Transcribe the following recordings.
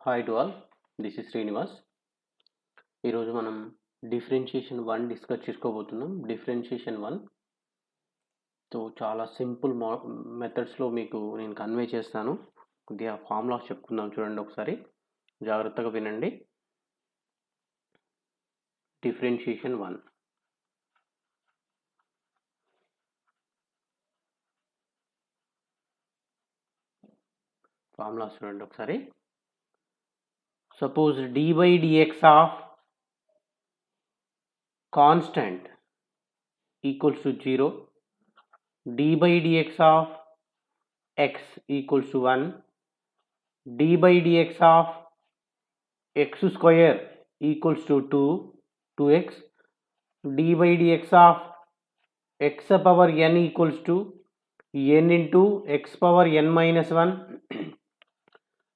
Hi to all, this is Srinivas. ఈరోజు మనం differentiation 1 discuss చేసుకోబోతున్నాం. డిఫరెన్షియేషన్ 1 తో చాలా సింపుల్ మెథడ్స్లో మీకు నేను కన్వే చేస్తాను. కొద్దిగా ఫార్ములాస్ చెప్పుకుందాం, చూడండి ఒకసారి జాగ్రత్తగా వినండి. డిఫరెన్షియేషన్ 1 ఫార్ములాస్ చూడండి ఒకసారి. Suppose dy dx of constant equals to 0, dy dx of x equals to 1, dy dx of x square equals to 2x, dy dx of x power n equals to n into x power n minus 1,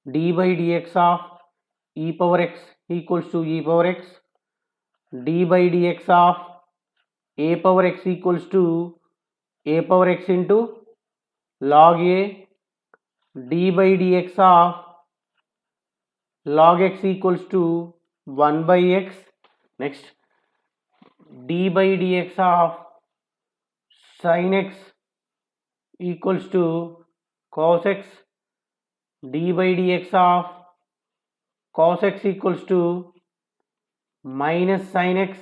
dy dx of e power x equals to e power x, dy dx of a power x equals to a power x into log a, dy dx of log x equals to 1 by x. Next, dy dx of sin x equals to cos x, dy dx of cos x equals to minus sin x,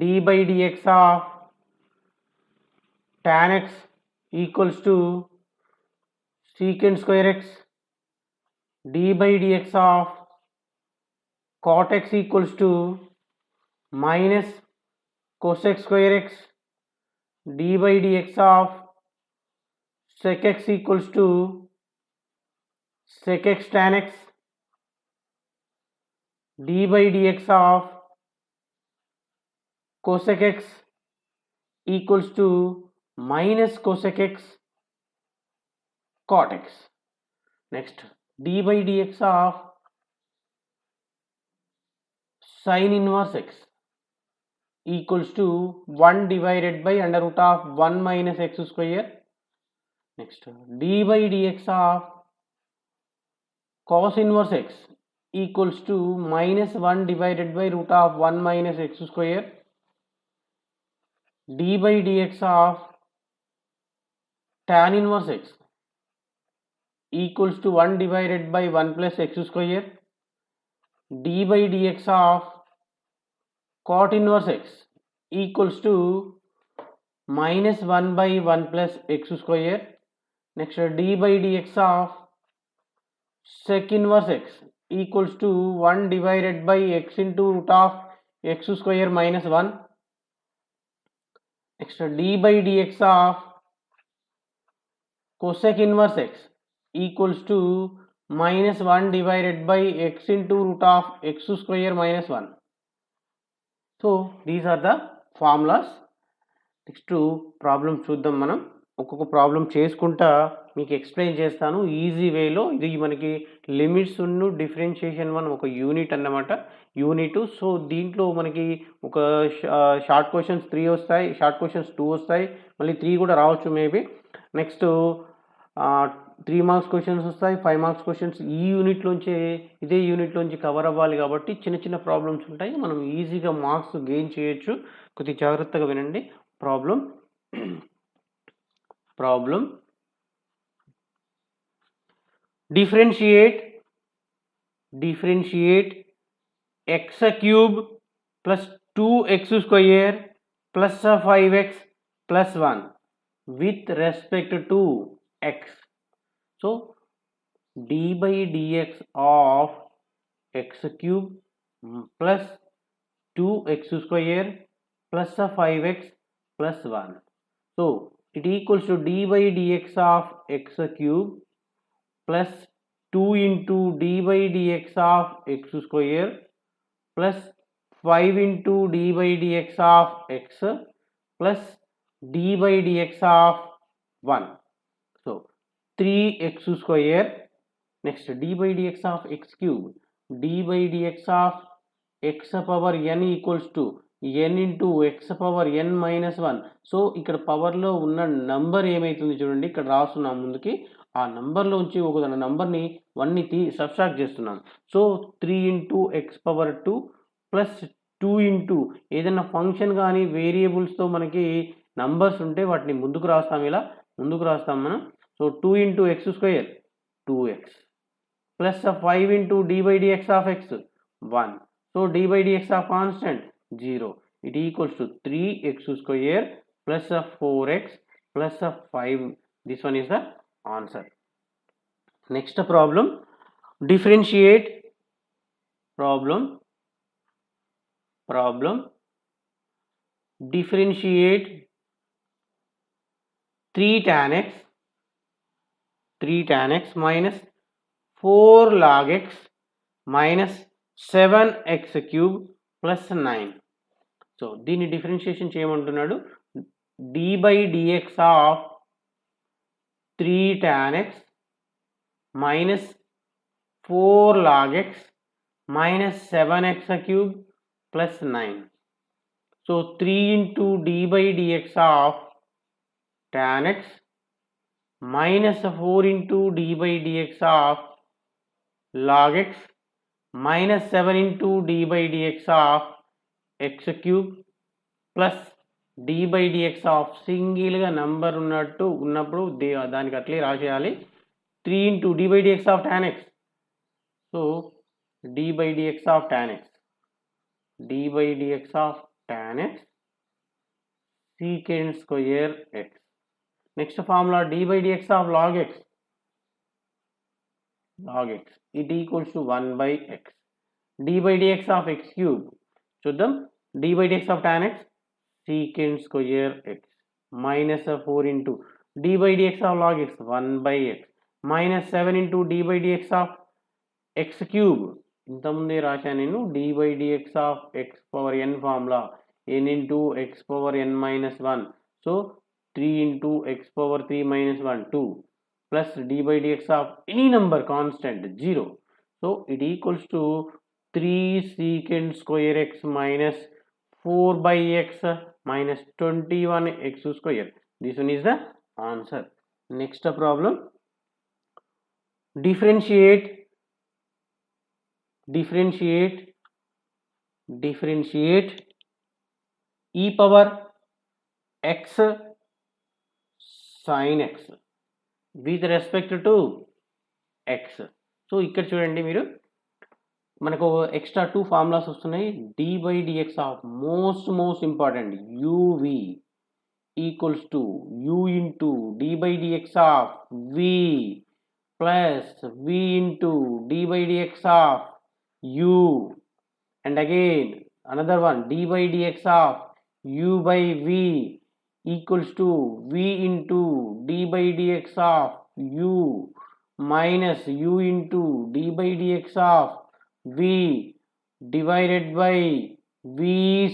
dy dx of tan x equals to secant square x, dy dx of cot x equals to minus cosec square x, dy dx of sec x equals to sec x tan x, dy dx of cosec x equals to minus cosec x cot x. Next, dy dx of sin inverse x equals to 1 divided by under root of 1 minus x square. Next, dy dx of cos inverse x equals to minus 1 divided by root of 1 minus x square, dy dx of tan inverse x equals to 1 divided by 1 plus x square, dy dx of cot inverse x equals to minus 1 by 1 plus x square. Next, dy dx of sec inverse x equals to 1 divided by x into root of x square minus 1. Next, dy dx of cosec inverse x equals to minus 1 divided by x into root of x square minus 1. So these are the formulas. Next problem చూద్దాం. మనం ఒక్కొక్క problem చేసుకుంటా మీకు explain చేస్తాను easy వేలో. ఇది మనకి limits ఉన్న డిఫరెన్షియేషన్ 1 ఒక యూనిట్ అన్నమాట, యూనిట్. సో దీంట్లో మనకి ఒక షార్ట్ క్వశ్చన్స్ 3 వస్తాయి, షార్ట్ క్వశ్చన్స్ 2 వస్తాయి, మళ్ళీ 3 కూడా రావచ్చు మేబీ. నెక్స్ట్ 3 మార్క్స్ క్వశ్చన్స్ వస్తాయి, 5 మార్క్స్ క్వశ్చన్స్. ఈ యూనిట్లోంచి ఇదే యూనిట్లోంచి కవర్ అవ్వాలి కాబట్టి చిన్న చిన్న ప్రాబ్లమ్స్ ఉంటాయి, మనం ఈజీగా మార్క్స్ గెయిన్ చేయొచ్చు. కొద్దిగా జాగ్రత్తగా వినండి. problem differentiate x cube plus 2x square plus 5x plus 1 with respect to x. So d by dx of x cube plus 2x square plus 5x plus 1. So it equals to dy dx of x cube plus 2 into dy dx of x square plus 5 into dy dx of x plus dy dx of 1. So 3x square. Next, dy dx of x cube, dy dx of x power n equals to n into x power n minus 1. So ఇక్కడ పవర్లో ఉన్న number ఏమైతుంది చూడండి, ఇక్కడ రాస్తున్నాం ముందుకి. ఆ నంబర్లోంచి ఒక నంబర్ని 1ని సబ్స్ట్రాక్ట్ చేస్తున్నాం. So 3 into X power 2 plus 2 into ఏదైనా ఫంక్షన్ కానీ వేరియబుల్స్తో మనకి నంబర్స్ ఉంటే వాటిని ముందుకు రాస్తాం, ఇలా ముందుకు రాస్తాం మనం. So 2 into x square 2x plus 5 into d by dx of x 1. So d by dx of constant 0. It equals to 3x square plus 4x plus 5. This one is the answer. Next problem, differentiate differentiate 3 tan x minus 4 log x minus 7x cube plus 9. So దీన్ని differentiation చేయమంటున్నాడు. D by dx of 3 tan x minus 4 log x minus 7x cube plus 9. So 3 into d by dx of tan x minus 4 into d by dx of log x minus 7 into d by dx of x cube plus d by dx of సింగిల్గా number ఉన్నప్పుడు దానికి అట్లే రాసేయాలి. 3 into d by dx of tan x. So d by dx of tan x secant square x. Next formula, d by dx of log x it equals to 1 by x. d by dx of x cube చూద్దాం. d by dx of tan x secant square x minus 4 into d by dx of log x 1 by x minus 7 into d by dx of x cube. ఇంతకుముందే రాశాను నేను. d by dx of x power n formula n into x power n minus 1. So 3 into x power 3 minus 1 2 plus d by dx of any number constant 0. So it equals to 3 secant square x minus 4 by x minus 21 x square. This one is the answer. Next problem, differentiate e power x sin x with respect to x. So ఇక్కడ చూడండి మీరు, మనకు extra 2 formulas వస్తున్నాయి. D by dx of most important uv equals to u into d by dx of v plus v into d by dx of u. And again another one, d by dx of u by v equals to v into d by dx of u minus u into d by dx of v divided by v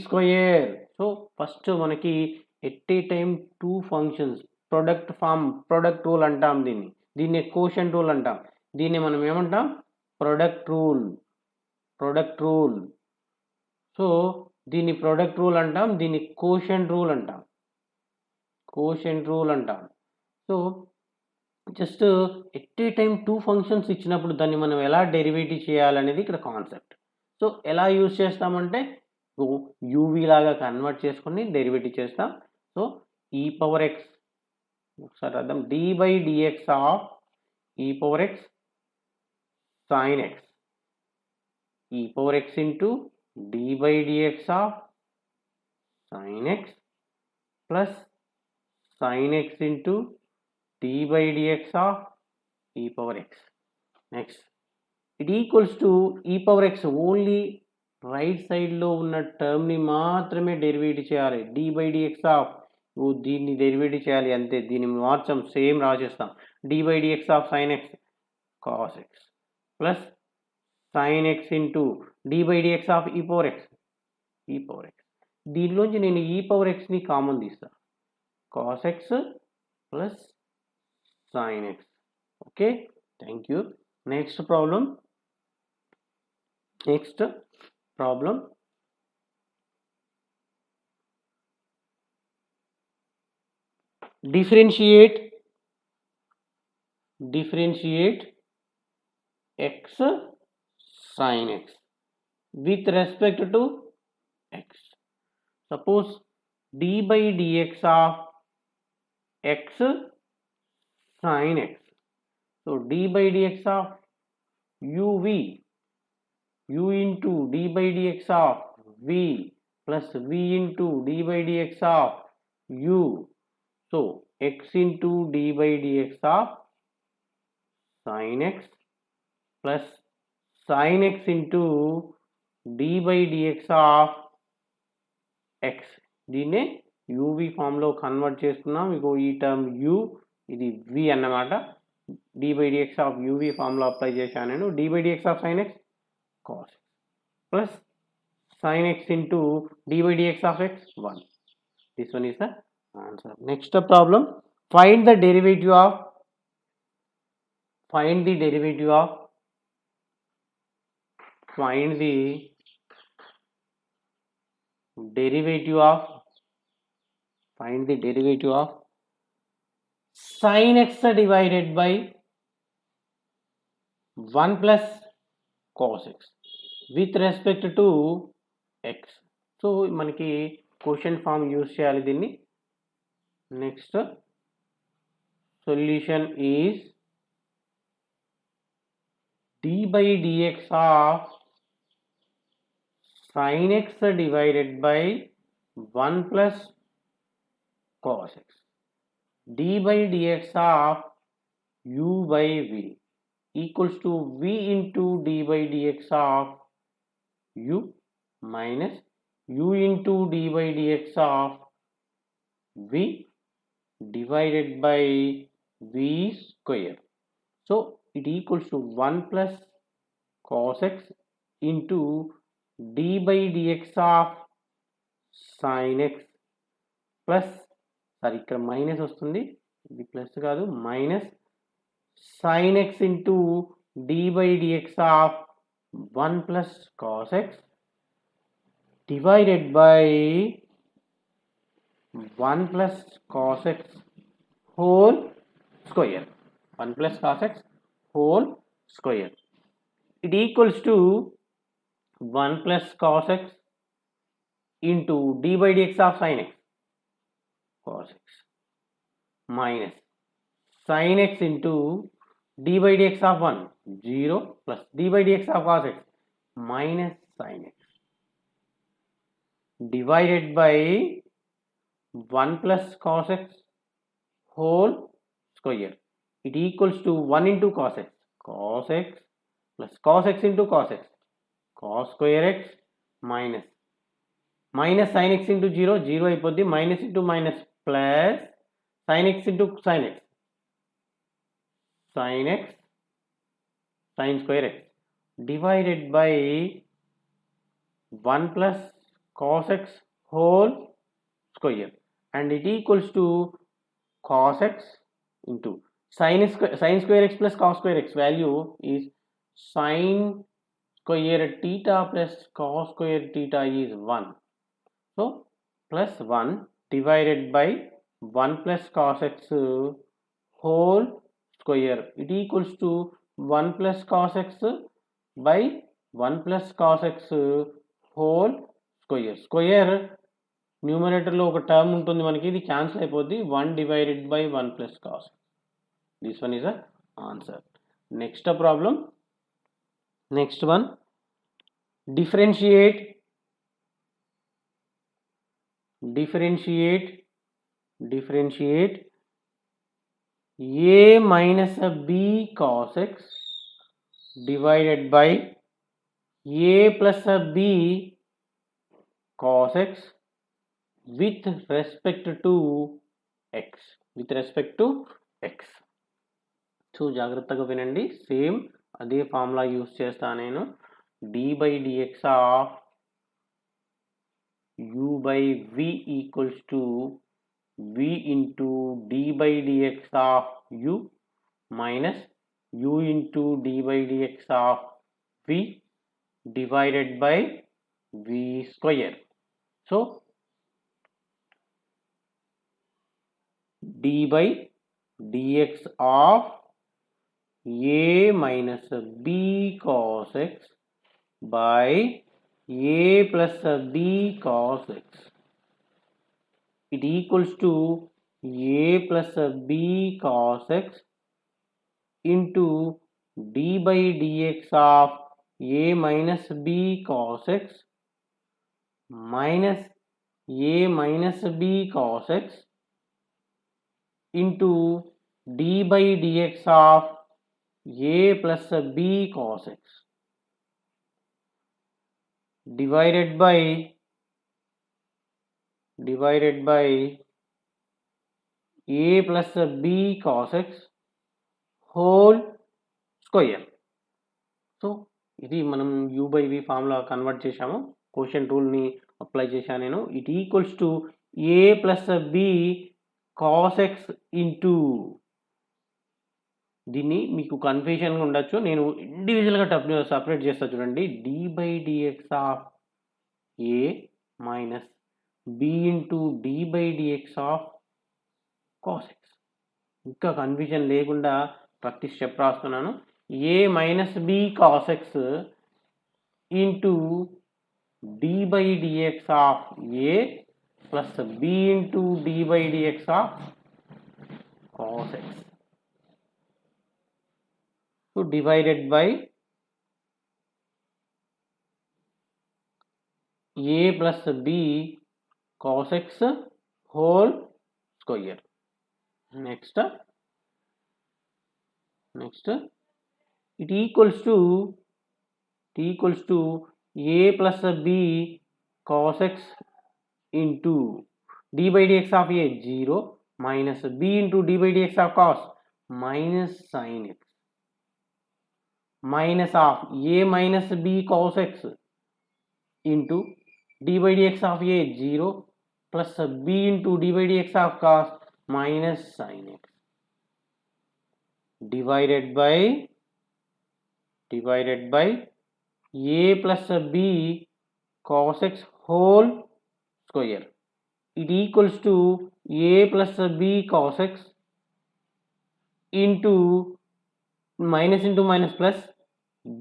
square. So first మనకి at a time two functions product rule అంటాం. దీన్ని quotient rule అంటాం. దీన్ని మనం ఏమంటాం? product rule. So దీన్ని product rule అంటాం, దీన్ని quotient rule అంటాం. So just at a time 2 functions ఇచ్చినప్పుడు దాన్ని మనం ఎలా డెరివేటివ్ చేయాలనేది ఇక్కడ కాన్సెప్ట్. సో ఎలా యూజ్ చేస్తామంటే యూవీ లాగా కన్వర్ట్ చేసుకొని డెరివేటివ్ చేస్తాం. సో ఈ పవర్ ఎక్స్ ఒకసారి అర్థం, d by dx of e power x sine x, e power x into d by dx of sine x plus sin x into d by dx of e power x. Next, it equals to e power x only right సైడ్లో ఉన్న టర్మ్ని మాత్రమే derivative చేయాలి. d by dx of దీన్ని derivative చేయాలి అంతే. దీన్ని మార్చం, సేమ్ రాసేస్తాం. d by dx of sin x cos x plus sin x into d by dx of e power x. దీనిలోంచి నేను e power xని కామన్ తీస్తాను. cos x plus sin x. Okay, thank you. Next problem, differentiate x sin x with respect to x. Suppose d by dx of x sin x. So d by dx of u into d by dx of v plus v into d by dx of u. So x into d by dx of sin x plus sin x into d by dx of x. దీన్నే uv ఫామ్లో convert చేసుకున్నాం. ఇగో ఈ term u, ఇది v అన్నమాట. d by dx of uv ఫామ్లో apply చేశాను నేను. d by dx of sin x cos x plus sin x into d by dx of x 1. This one is the answer. Next problem, find the derivative of find the derivative of sin x divided by 1 plus cos x with respect to x. So మనకి question form use చేయాలి దీన్ని. Next solution is d by dx of sin x divided by 1 plus cos x. d by dx of u by v equals to v into d by dx of u minus u into d by dx of v divided by v square. So it equals to 1 plus cos x into d by dx of sin x plus, sorry ఇక్కడ minus వస్తుంది, ఇది plus కాదు, minus sin x into d by dx of 1 plus cos x divided by 1 plus cos x whole square. 1 plus cos x whole square. It equals to 1 plus cos x into d by dx of sin x cos x minus sin x into d by dx of 1 0 plus d by dx of cos x minus sin x divided by 1 plus cos x whole square. It equals to 1 into cos x plus cos x into cos x cos square x minus sin x into 0 అయిపోద్ది, minus into minus plus sin x into sin x sin square x divided by 1 plus cos x whole square, and it equals to cos x into sin square x plus cos square x value is sin square theta plus cos square theta is 1. So plus 1 divided by 1 plus cos x whole square, it equals to 1 plus cos x by 1 plus cos x whole square. Square న్యూమరేటర్లో ఒక term ఉంటుంది మనకి, ఇది cancel అయిపోద్ది, 1 divided by 1 plus cos. This one is the answer. Next problem, next one, differentiate a minus b cos x divided by a plus b cos x with respect to x. So జాగ్రత్తగా వినండి, same అదే formula use చేస్తా నేను. d by dx of u by v equals to v into d by dx of u minus u into d by dx of v divided by v square. So d by dx of a minus b cos x by a plus b cos x. It equals to a plus b cos x into d by dx of a minus b cos x minus a minus b cos x into d by dx of a plus b cos x divided by a plus b cos x whole square. So ఇది మనం u by v formula convert చేశాము, quotient రూల్ని apply చేశాను నేను. It equals to a plus b cos x into, దీన్ని మీకు కన్ఫ్యూజన్గా ఉండొచ్చు, నేను ఇండివిజువల్గా సపరేట్ చేస్తా చూడండి. d by dx of a minus b into d by dx of cos x. ఇంకా కన్ఫ్యూజన్ లేకుండా ప్రతి స్టెప్ రాస్తున్నాను. a minus b cos x into d by dx of a plus b into d by dx of cos x. So divided by a plus b cos x whole square. Next it equals to a plus b cos x into d by dx of a 0 minus b into d by dx of cos minus sin x minus of a minus b cos x into d by dx of a 0 plus b into d by dx of cos minus sin x divided by a plus b cos x whole square. It equals to a plus b cos x into minus into minus plus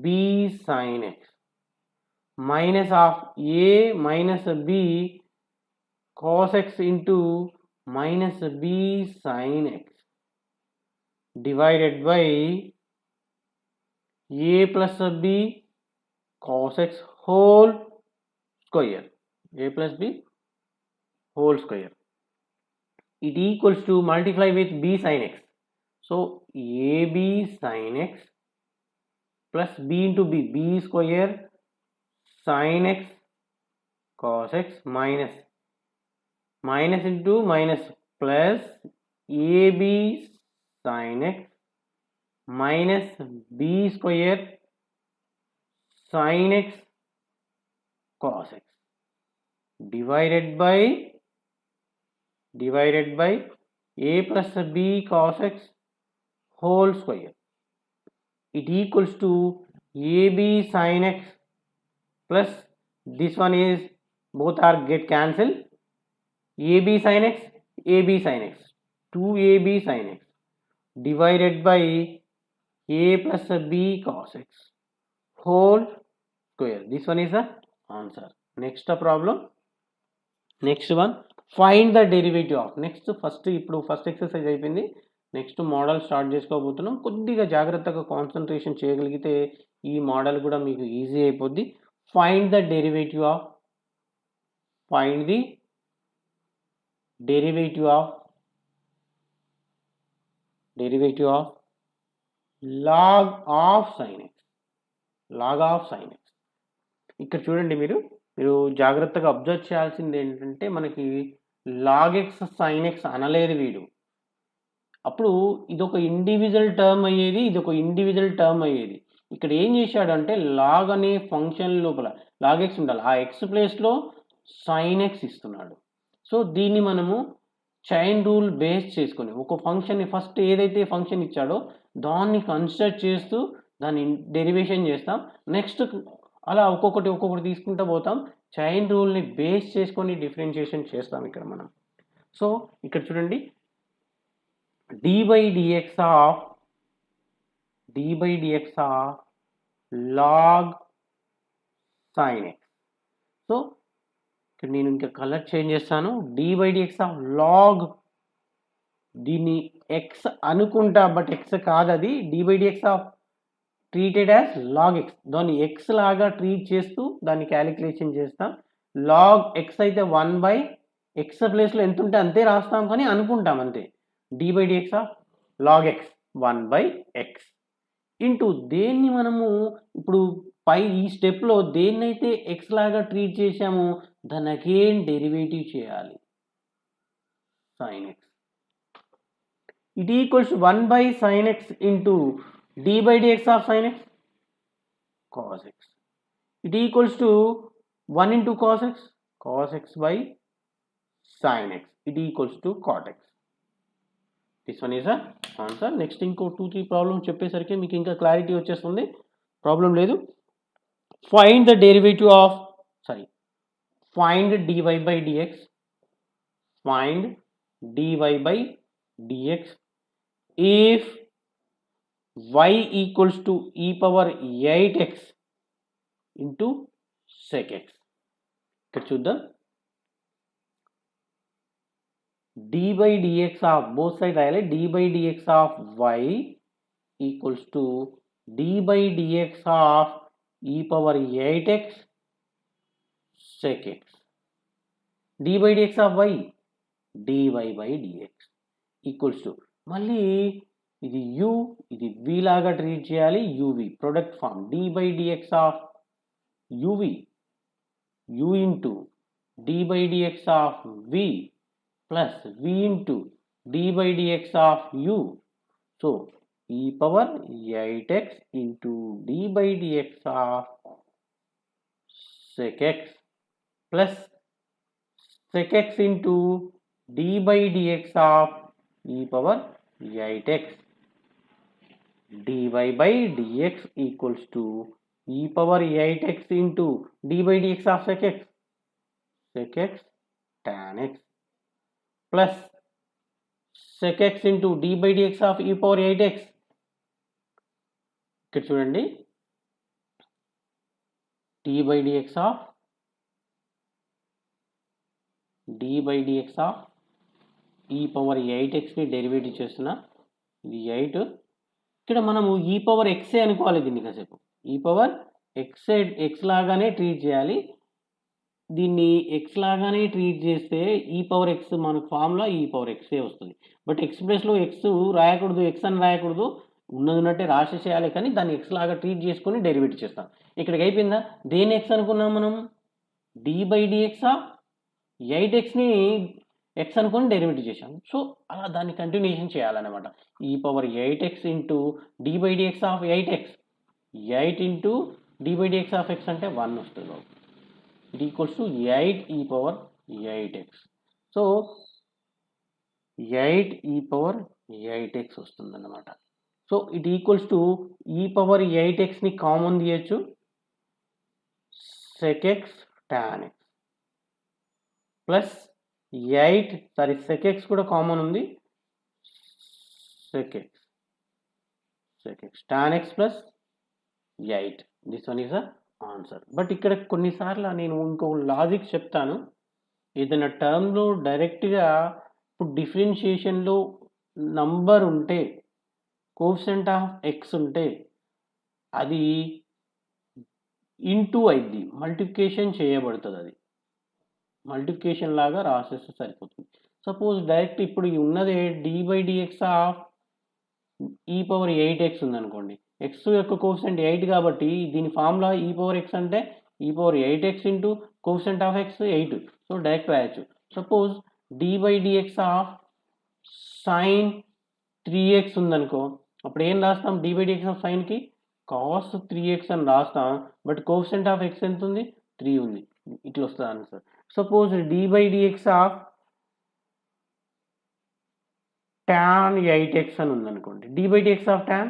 b sin x minus of a minus b cos x into minus b sin x divided by a plus b cos x whole square. A plus b whole square. It equals to multiply with b sin x. So ab sin x plus b into b square sin x cos x minus into minus plus ab sin x minus b square sin x cos x divided by a plus b cos x whole square. It equals to ab sin x plus this one is both are get cancelled, ab sin x 2ab sin x divided by a plus b cos x whole square. This one is the answer. Next problem, next one, find the derivative of. Next ఇప్పుడు first exercise అయిపోయింది, next model start చేసుకోబోతున్నాం. కొద్దిగా జాగ్రత్తగా concentration చేయగలిగితే ఈ model కూడా మీకు easy అయిపోద్ది. Find the derivative of log of sin x. ఇక్కడ చూడండి, మీరు జాగ్రత్తగా అబ్జర్వ్ చేయాల్సింది ఏంటంటే, మనకి log x sin x అనలేదు వీడు. అప్పుడు ఇదొక ఇండివిజువల్ టర్మ్ అయ్యేది, ఇదొక ఇండివిజువల్ టర్మ్ అయ్యేది. ఇక్కడ ఏం చేశాడంటే లాగ్ అనే ఫంక్షన్ లోపల లాగ్ ఎక్స్ ఉండాలి, ఆ ఎక్స్ ప్లేస్లో సైన్ ఎక్స్ ఇస్తున్నాడు. సో దీన్ని మనము చైన్ రూల్ బేస్ చేసుకొని ఒక ఫంక్షన్ని ఫస్ట్ ఏదైతే ఫంక్షన్ ఇచ్చాడో దాన్ని కన్సిడర్ చేస్తూ దాన్ని డెరివేషన్ చేస్తాం. నెక్స్ట్ అలా ఒక్కొక్కటి తీసుకుంటూ పోతాం. చైన్ రూల్ని బేస్ చేసుకొని డిఫరెన్షియేషన్ చేస్తాం ఇక్కడ మనం. సో ఇక్కడ చూడండి, d by dx of D by dx of log sin x. So ఇక్కడ నేను ఇంకా కలర్ చేంజ్ చేస్తాను. D by dx of log, దీన్ని x అనుకుంటా బట్ x కాదు, అది D by dx of treated as log x. దాన్ని x లాగా ట్రీట్ చేస్తూ దాన్ని క్యాలిక్యులేషన్ చేస్తాం. log x అయితే 1/x ప్లేస్లో ఎంత ఉంటే అంతే రాస్తాం, కానీ అనుకుంటాం అంతే. D by dx of log x 1/x into దేన్ని మనము ఇప్పుడు పై ఈ స్టెప్లో దేన్నైతే x లాగా ట్రీట్ చేసామో దాన్ని అగైన్ డెరివేటివ్ చేయాలి, sin x. It equals 1/sin x into D by dx of sin x cos x. It equals to 1 into cos x by sin x. It equals to cot x. This one is a answer. Next ఇంకో 2-3 problems చెప్పేసరికి మీకు ఇంకా clarity వచ్చేస్తుంది, problem లేదు. Find the derivative of find dy by dx. Find dy by dx if y equals to e power 8x into sec x. ఇక్కడ చూద్దాం. dy by dx of both side రాయాలి. dy by dx of y equals to dy by dx of e power 8x sec x. dy by dx of y dy by dx equals to, మళ్ళీ ఇది u, ఇది v లాగా treat చేయాలి, uv product form. dy by dx of uv u into dy by dx of v plus v into dy by dx of u. So e power 8x into dy by dx of sec x plus sec x into dy by dx of e power 8x. dy by dx equals to e power 8x into dy by dx of sec x tan x plus sec x into dy by dx of e power 8x. ఇక్కడ చూడండి, dy by dx of e power 8x ని derivative చేస్తున్నా. ఇది 8, ఇక్కడ మనము e power x అనుకోవాలి దీన్ని కాసేపు. e power x లాగానే ట్రీట్ చేయాలి. దీన్ని x లాగానే ట్రీట్ చేస్తే e power x మనకు ఫార్ములా e power x వస్తుంది. బట్ x ప్లేస్లో x రాయకూడదు, x అని రాయకూడదు, ఉన్నట్టే రాసేసేయాలి, కానీ దాన్ని x లాగా ట్రీట్ చేసుకొని డెరివేటివ్ చేస్తాం. ఇక్కడికి అయిపోయిందా? దేని x అనుకున్నాం మనం? dy by dx of 8xని x అనుకొని డెరివేటివ్ చేశాం. సో అలా దాన్ని కంటిన్యూషన్ చేయాలన్నమాట. e power 8x into dy by dx of 8x, 8 into dy by dx of x అంటే 1 వస్తుంది. It equals to 8 e power 8x. So 8 e power 8x వస్తుంది అన్నమాట. So it equals to e power 8xని common తీయచ్చు, sec x tan x plus 8 sec x కూడా common ఉంది, sec x tan x plus 8. This one is the answer. But ఇక్కడ కొన్నిసార్లు నేను ఇంకో లాజిక్ చెప్తాను. ఏదైనా టర్మ్లో డైరెక్ట్గా ఇప్పుడు డిఫరెన్షియేషన్లో నంబర్ ఉంటే, కోఎఫిషియంట్ ఆఫ్ ఎక్స్ ఉంటే అది ఇంటూ అయింది, మల్టిప్లికేషన్ చేయబడుతుంది, అది మల్టిప్లికేషన్ లాగా రాసేస్తే సరిపోతుంది. సపోజ్ డైరెక్ట్ ఇప్పుడు ఉన్నదే dy by dx of e power 8x ఉందనుకోండి. ఎక్స్ యొక్క కోఎఫిషియంట్ 8 కాబట్టి దీని ఫార్ములా e power x అంటే e power 8x into coefficient of x 8. So direct రాయొచ్చు. Suppose dy by dx of sin 3x ఉందనుకో, అప్పుడు ఏం రాస్తాం? dy by dx ఆఫ్ సైన్కి cos 3x అని రాస్తాం. బట్ కోఎఫిషియంట్ ఆఫ్ x ఎంత ఉంది? 3 ఉంది. ఇట్లా వస్తుంది answer. Suppose dy by dx of tan 8x అని ఉందనుకోండి. dy by dx of tan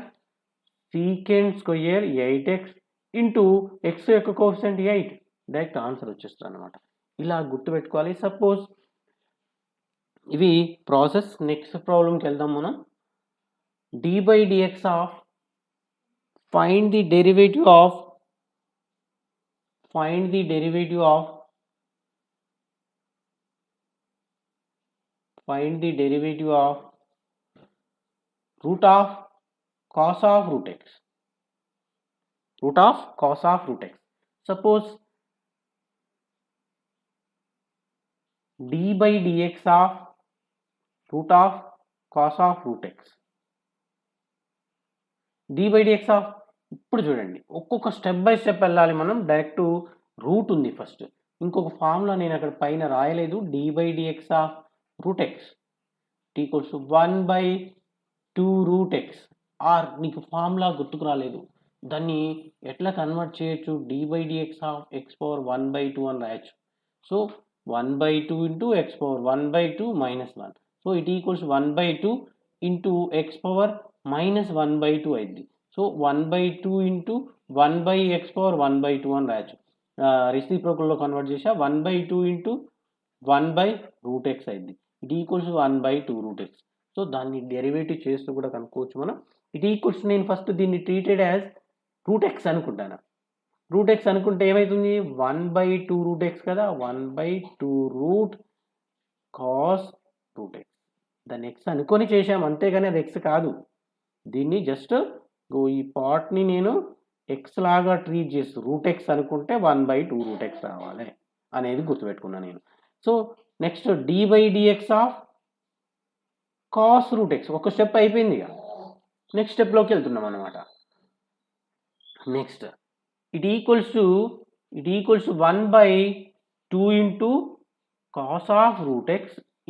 secant square 8x into x యొక్క కోఎఫిషియంట్ 8, డైరెక్ట్ ఆన్సర్ వచ్చేస్తుంది అనమాట. ఇలా గుర్తుపెట్టుకోవాలి. సపోజ్ ఇవి ప్రాసెస్. నెక్స్ట్ ప్రాబ్లంకి వెళ్దాం మనం. dy by dx of find the derivative of root of cos of root x. Suppose d by dx of root of cos of root x. d by dx of, ఇప్పుడు చూడండి ఒక్కొక్క step by step వెళ్ళాలి మనం. Direct route ఉంది first, ఇంకొక formula నేను అక్కడ పైన రాయలేదు. d by dx of root x equals 1 by 2 root x. Or నీకు ఫార్ములా గుర్తుకు రాలేదు, దాన్ని ఎట్లా కన్వర్ట్ చేయొచ్చు? d by dx of x power 1 by 2 అని రాయొచ్చు. So 1 by 2 into x power 1 by 2 minus 1. So it equals 1 by 2 into x power minus 1 by 2 అయింది. So 1 by 2 into 1 by x power 1 by 2 అని రాయొచ్చు. రెసిప్రోకల్లో convert చేసా 1 by 2 into 1 by root x అయింది. It equals 1 by 2 root x. So దాన్ని derivative చేస్తూ కూడా కనుక్కోవచ్చు మనం. ఇట్ ఈక్వల్స్, నేను ఫస్ట్ దీన్ని ట్రీటెడ్ యాజ్ రూట్ ఎక్స్ అనుకుంటాను. రూట్ ఎక్స్ అనుకుంటే ఏమవుతుంది? 1 by 2 root x కదా, 1 by 2 root cos root x. దాన్ని ఎక్స్ అనుకొని చేసాం అంతేగాని అది ఎక్స్ కాదు. దీన్ని జస్ట్ ఈ పార్ట్ని నేను ఎక్స్ లాగా ట్రీట్ చేస్తూ రూట్ ఎక్స్ అనుకుంటే 1 by 2 root x రావాలి అనేది గుర్తుపెట్టుకున్నాను నేను. So next d by dx of cos root x. ఒక స్టెప్ అయిపోయింది ఇక, నెక్స్ట్ స్టెప్లోకి వెళ్తున్నాం అన్నమాట. Next it equals to 1 by 2 into cos of root x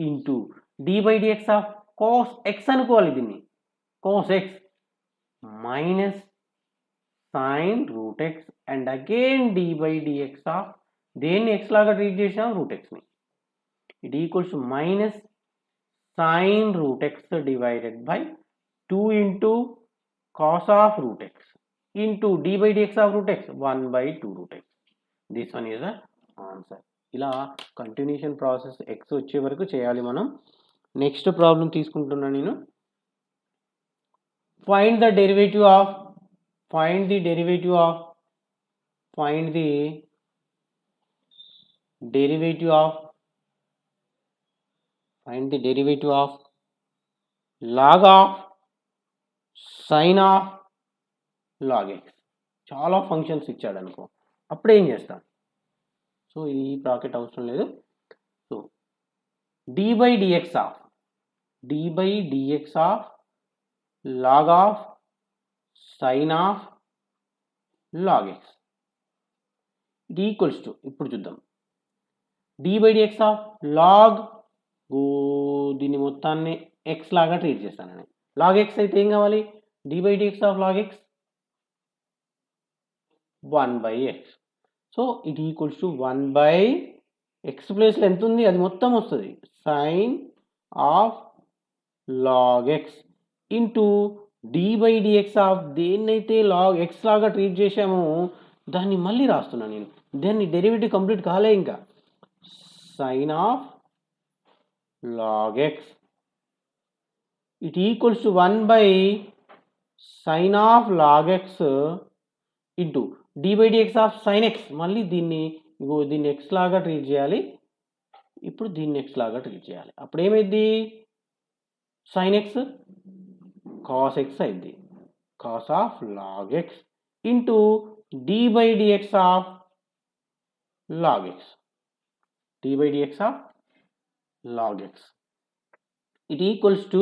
into d by dx of cos x అనుకోవాలి. దీన్ని cos x minus sin root x and again d by dx of, దేన్ని x లాగా treat చేసాం? Root ఎక్స్ని. It equals to minus sin root x divided by 2 into cos of root x into d by dx of root x 1 by 2 root x. This one is the answer. ఇలా continuation process X వచ్చే వరకు చేయాలి మనం. Next problem తీసుకుంటున్నా నేను. Find the derivative of log of sin of log x. చాలా functions ఇచ్చాడు అనుకో, అప్పుడు ఏం చేస్తాం? సో ఈ బ్రాకెట్ అవసరం లేదు. So d by dx of log of sin of log x. ఇది ఈక్వల్స్ టు, ఇప్పుడు చూద్దాం, d by dx of log, దీన్ని మొత్తాన్ని x లాగా ట్రీట్ చేస్తానని. log x అయితే ఏం కావాలి? d by dx of log x 1 by x. So it equals to 1 by x ప్లేస్లో ఎంత ఉంది అది మొత్తం వస్తుంది, sin of log x into d by dx of దేన్నైతే log x లాగా ట్రీట్ చేసామో దాన్ని మళ్ళీ రాస్తున్నాను నేను. దాన్ని డెరివేటివ్ కంప్లీట్ కాలే ఇంకా. sin of log x it equals to 1 by sin of log x into d by dx of sin x. మళ్ళీ దీన్ని x లాగా ట్రీట్ చేయాలి, ఇప్పుడు దీన్ని x లాగా ట్రీట్ చేయాలి. అప్పుడు ఏమైంది? sin x cos x అయింది, cos of log x into d by dx of log x, it equals to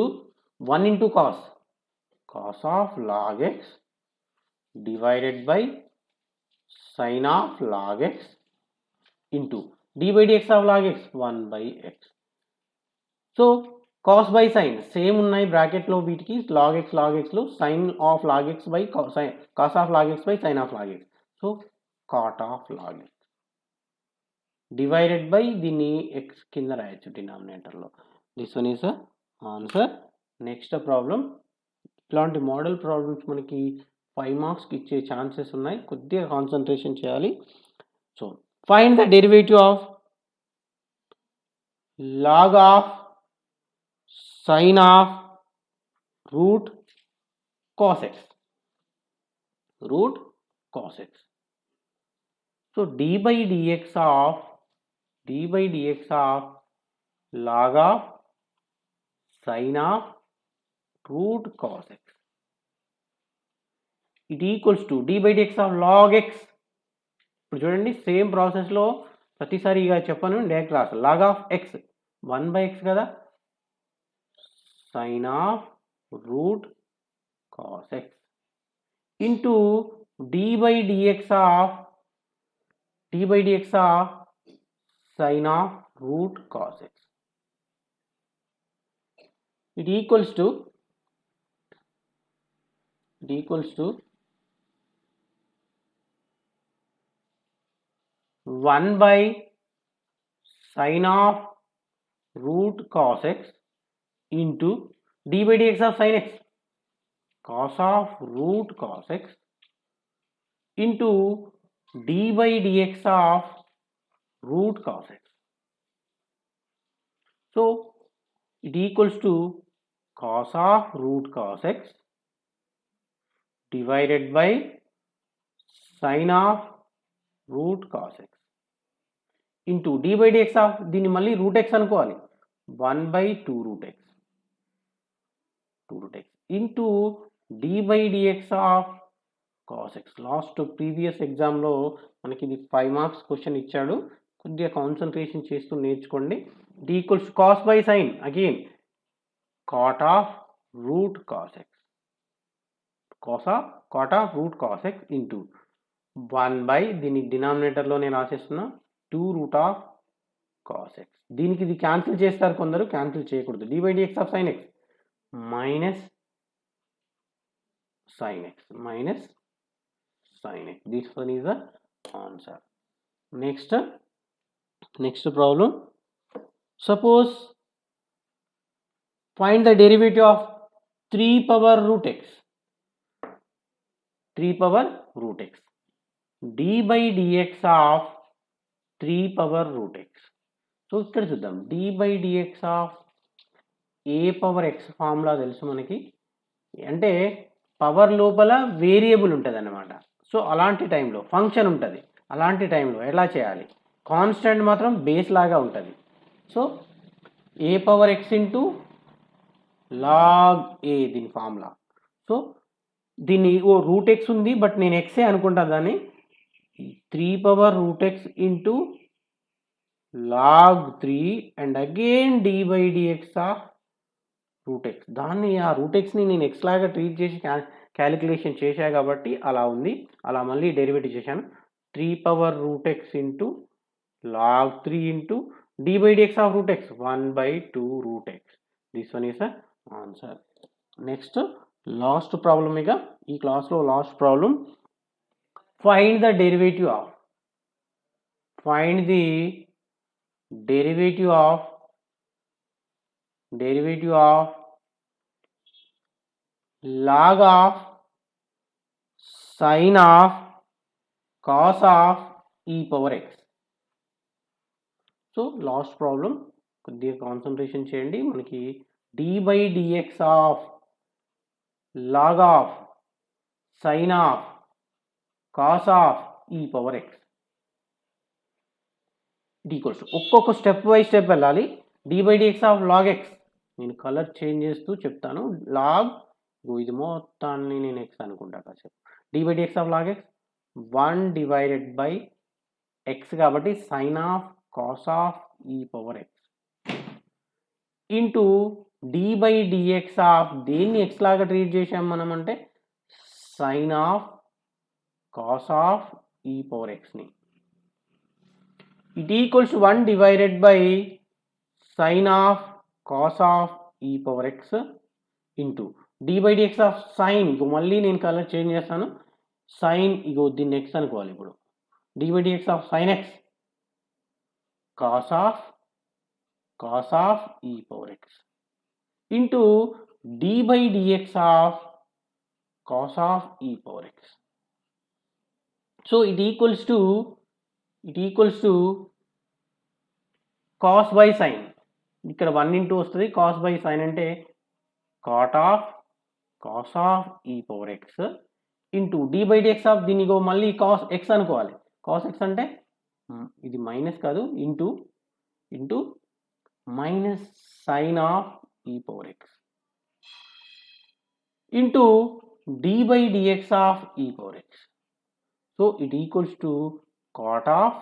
1 into cos of log x divided by sin of log x into d by dx of log x 1 by x. So cos by sin same ఉన్నాయి బ్రాకెట్లో వీటికి. log x లో sin of log x by cos of log x by sin of log x. So cot of log x divided by దీన్ని x కింద రాయొచ్చు డినామినేటర్లో. This one is answer. Next problem. ఇట్లాంటి model problems మనకి 5 మార్క్స్కి ఇచ్చే chances ఉన్నాయి, కొద్దిగా కాన్సన్ట్రేషన్ చేయాలి. So find the derivative of log of sin of root cos x. root cos x. So d by dx of log of sin of root cos x, it equals to d by dx of log x. ఇప్పుడు చూడండి same ప్రాసెస్లో ప్రతిసారి ఇక చెప్పను, direct రాస్తా. Log of x 1/x కదా, sine of root cos x into d by dx of sine of root cos x. it equals to 1 by sin of root cos x into d by dx of sin x, cos of root cos x into d by dx of root cos x. So it equals to cos of root cos x divided by sin of root cos x into d by dx of దీన్ని మళ్ళీ route x అనుకోవాలి, 1/2 root x into d by dx of cos x. Last previous ఎగ్జామ్లో మనకి ఇది 5 marks question ఇచ్చాడు, కొద్దిగా concentration చేస్తూ నేర్చుకోండి. d equals cos by sine, again cot of root cos x, cot of root cos x into 1 by దీన్ని డినామినేటర్లో నేను రాసేస్తున్నా 2 root of cos x. దీనికి ఇది క్యాన్సిల్ చేస్తారు కొందరు, క్యాన్సిల్ చేయకూడదు. d by dx of sin x minus sin x. This one is the answer. Next problem. Suppose find the derivative of 3 power root x. d by dx of 3 power root x. So ఇక్కడ చూద్దాం, d by dx of a power x formula తెలుసు మనకి, అంటే power లోపల variable ఉంటుంది అన్నమాట. So అలాంటి టైంలో ఫంక్షన్ ఉంటుంది, అలాంటి టైంలో ఎలా చేయాలి, కాన్స్టెంట్ మాత్రం బేస్ లాగా ఉంటుంది. So a power x into log a దీని ఫార్ములా. సో దీన్ని రూట్ ఎక్స్ ఉంది, బట్ నేను ఎక్సే అనుకుంటా దాన్ని. 3 power root x into log 3 and again d by dx of root x. దాన్ని ఆ రూట్ ఎక్స్ని నేను ఎక్స్ లాగా ట్రీట్ చేసి క్యాలిక్యులేషన్ చేశా కాబట్టి అలా ఉంది, అలా మళ్ళీ డెరివేటివ్ చేశాను. 3 power root x into log 3 into d by dx of root x 1/2 root x. This one is the answer. Next last problem, ఇక ఈ క్లాస్లో last problem. Find the derivative of log of sin of cos of e power x. So last problem కొద్దిగా concentration చేయండి. మనకి d by dx of log of sin of cos of e power x equals ఒక్కొక్క step by step వెళ్ళాలి. d by dx of log x, నేను colour change చేస్తూ చెప్తాను. Log ఇది మొత్తాన్ని నేను x అనుకుంటా కాసేపు. d by dx of log x 1 divided by x కాబట్టి sin of cos of e power x into d by dx of దేన్ని x లాగా ట్రీట్ చేసాం మనం అంటే sin of cos of e power x ని. it equals 1 divided by sin of cos of e power x into d by dx of sin, ఇగో మళ్ళీ నేను colour change చేస్తాను. sin ఇగో దీన్ని x అనుకోవాలి. ఇప్పుడు d by dx of sin x cos of e power x into d by dx of cos of e power x. So it equals to cos by sin, ఇక్కడ 1 into వస్తుంది. cos by sin అంటే cos of e power x into d by dx of దీన్ని మళ్ళీ cos x అనుకోవాలి. Cos x అంటే ఇది minus కాదు, into into minus sine of e power x into d by dx of e power x. So it equals to cot of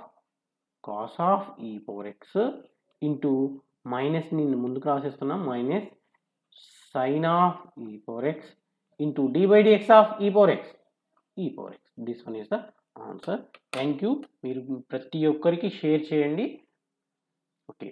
cos of e power x into minus నేను ముందుకు రాసేస్తున్నాం, minus sine of e power x into d by dx of e power x. This one is the answer. Thank you. మీరు ప్రతి ఒక్కరికి share చేయండి. Okay.